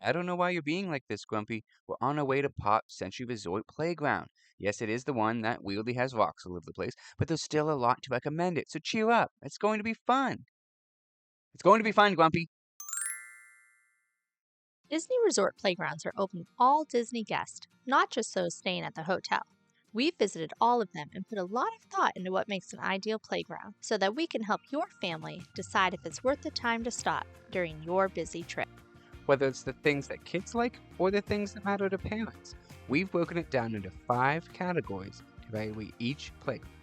I don't know why you're being like this, Grumpy. We're on our way to Pop Century Resort Playground. Yes, it is the one that weirdly has rocks all over the place, but there's still a lot to recommend it, so cheer up. It's going to be fun. It's going to be fun, Grumpy. Disney Resort playgrounds are open to all Disney guests, not just those staying at the hotel. We've visited all of them and put a lot of thought into what makes an ideal playground so that we can help your family decide if it's worth the time to stop during your busy trip. Whether it's the things that kids like or the things that matter to parents, we've broken it down into 5 categories to evaluate each playground.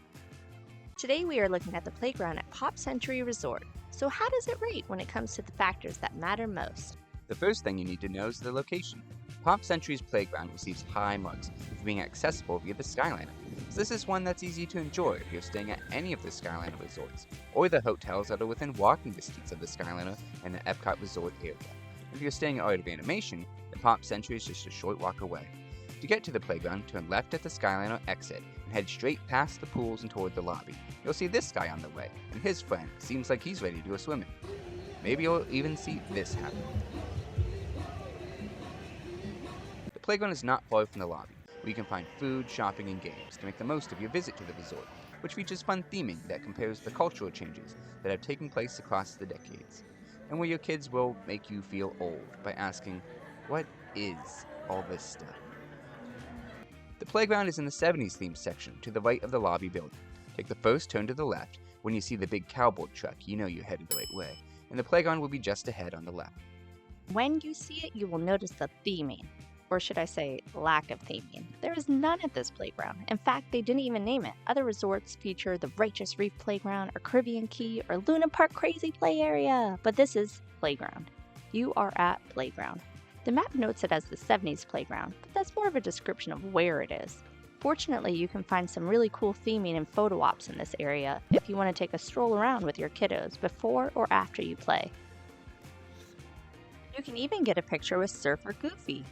Today we are looking at the playground at Pop Century Resort. So, how does it rate when it comes to the factors that matter most? The first thing you need to know is the location. Pop Century's playground receives high marks for being accessible via the Skyliner, so this is one that's easy to enjoy if you're staying at any of the Skyliner resorts, or the hotels that are within walking distance of the Skyliner and the Epcot Resort area. If you're staying at Art of Animation, the Pop Century is just a short walk away. To get to the playground, turn left at the Skyliner exit and head straight past the pools and toward the lobby. You'll see this guy on the way, and his friend seems like he's ready to go swimming. Maybe you'll even see this happen. The playground is not far from the lobby, where you can find food, shopping, and games to make the most of your visit to the resort, which features fun theming that compares the cultural changes that have taken place across the decades, and where your kids will make you feel old by asking, what is all this stuff? The playground is in the 70s themed section to the right of the lobby building. Take the first turn to the left. When you see the big cowboy truck, you know you're headed the right way, and the playground will be just ahead on the left. When you see it, you will notice the theming. Or should I say, lack of theming. There is none at this playground. In fact, they didn't even name it. Other resorts feature the Righteous Reef Playground, or Caribbean Key, or Luna Park Crazy Play Area. But this is Playground. You are at Playground. The map notes it as the 70s playground, but that's more of a description of where it is. Fortunately, you can find some really cool theming and photo ops in this area if you want to take a stroll around with your kiddos before or after you play. You can even get a picture with Surfer Goofy.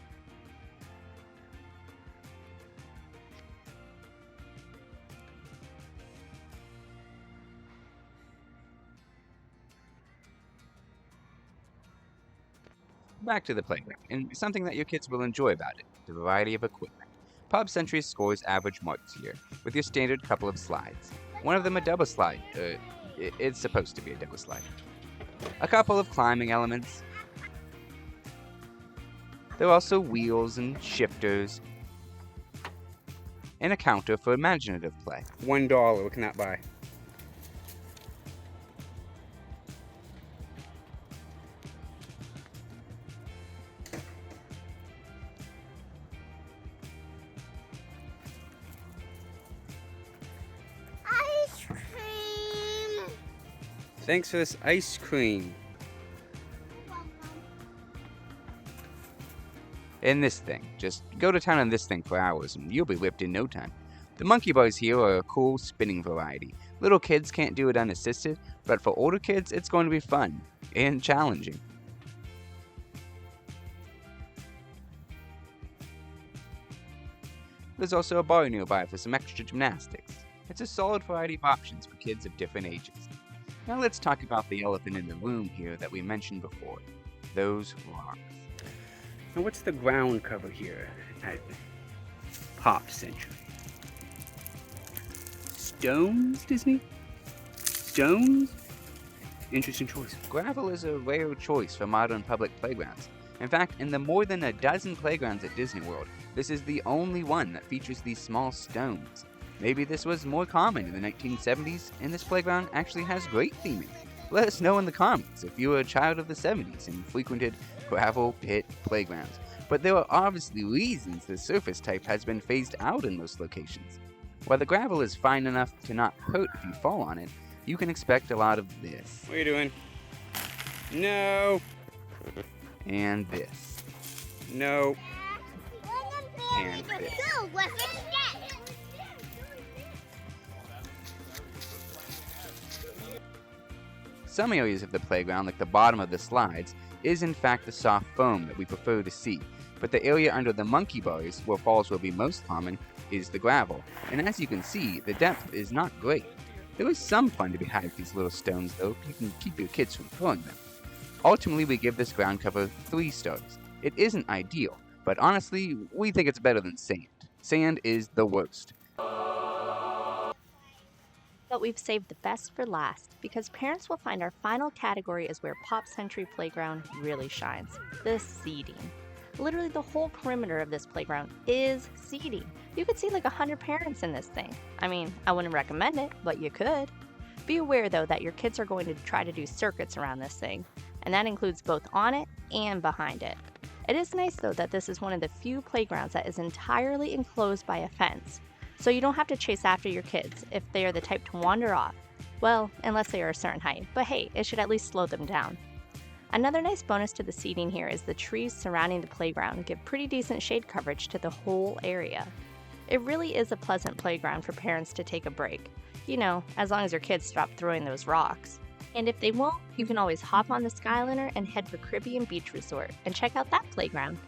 Back to the playground, and something that your kids will enjoy about it, the variety of equipment. Pop Century scores average marks here, with your standard couple of slides. One of them a double slide. It's supposed to be a double slide. A couple of climbing elements. There are also wheels and shifters, and a counter for imaginative play. $1, what can that buy? Ice cream. Thanks for this ice cream. And this thing. Just go to town on this thing for hours and you'll be whipped in no time. The monkey bars here are a cool spinning variety. Little kids can't do it unassisted, but for older kids it's going to be fun and challenging. There's also a bar nearby for some extra gymnastics. It's a solid variety of options for kids of different ages. Now let's talk about the elephant in the room here that we mentioned before. Those rocks. Now what's the ground cover here at Pop Century? Stones, Disney? Stones? Interesting choice. Gravel is a rare choice for modern public playgrounds. In fact, in the more than a dozen playgrounds at Disney World, this is the only one that features these small stones. Maybe this was more common in the 1970s, and this playground actually has great theming. Let us know in the comments if you were a child of the 70s and frequented gravel pit playgrounds. But there are obviously reasons the surface type has been phased out in most locations. While the gravel is fine enough to not hurt if you fall on it, you can expect a lot of this. What are you doing? No! And this. No. And this. Some areas of the playground, like the bottom of the slides, is in fact the soft foam that we prefer to see, but the area under the monkey bars, where falls will be most common, is the gravel, and as you can see, the depth is not great. There is some fun to be had with these little stones though, you can keep your kids from throwing them. Ultimately, we give this ground cover 3 stars. It isn't ideal, but honestly, we think it's better than sand. Sand is the worst. But we've saved the best for last because parents will find our final category is where Pop Century Playground really shines: the seating. Literally, the whole perimeter of this playground is seating. You could see like 100 parents in this thing. I mean, I wouldn't recommend it, but you could. Be aware though that your kids are going to try to do circuits around this thing, and that includes both on it and behind it. It is nice though that this is one of the few playgrounds that is entirely enclosed by a fence, so you don't have to chase after your kids if they are the type to wander off. Well, unless they are a certain height, but hey, it should at least slow them down. Another nice bonus to the seating here is the trees surrounding the playground give pretty decent shade coverage to the whole area. It really is a pleasant playground for parents to take a break. You know, as long as your kids stop throwing those rocks. And if they won't, you can always hop on the Skyliner and head for Caribbean Beach Resort and check out that playground.